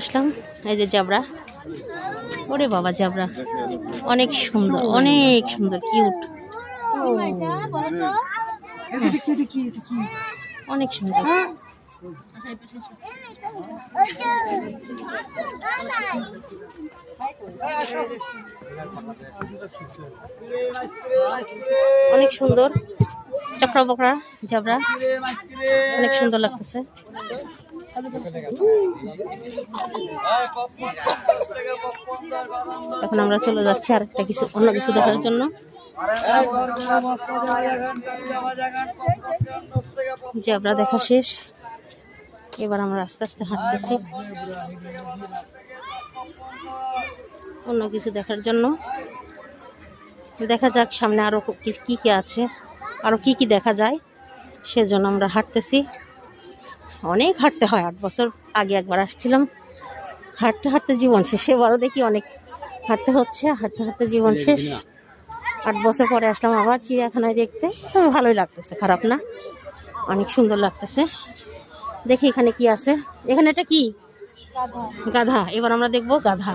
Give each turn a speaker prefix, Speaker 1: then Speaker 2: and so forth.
Speaker 1: আসলাম এই যে জাবরা। ওরে বাবা, জাবরা অনেক সুন্দর, অনেক সুন্দর, কিউট, অনেক সুন্দর। অনেক সুন্দর চক্রা বকরা জাবরা, অনেক সুন্দর লাগতেছে। এখন আমরা চলে যাচ্ছি আর একটা কিছু, অন্য কিছু দেখার জন্য। জাবরা দেখা শেষ, এবার আমরা আস্তে আস্তে হাঁটতেছি অন্য কিছু দেখার জন্য। দেখা যাক সামনে আরো কি কি আছে, আরো কি কি দেখা যায়, সেজন্য আমরা হাঁটতেছি। অনেক হাঁটতে হয়, 8 বছর আগে একবার আসছিলাম, হাঁটতে হাঁটতে জীবন শেষ। এবারও দেখি অনেক হাঁটতে হচ্ছে, হাঁটতে হাঁটতে জীবন শেষ। 8 বছর পরে আসলাম আবার চিড়িয়াখানায় দেখতে, তবে ভালোই লাগতেছে, খারাপ না, অনেক সুন্দর লাগতেছে। দেখি এখানে কি আছে। এখানে এটা কি? গাধা। এবার আমরা দেখবো গাধা।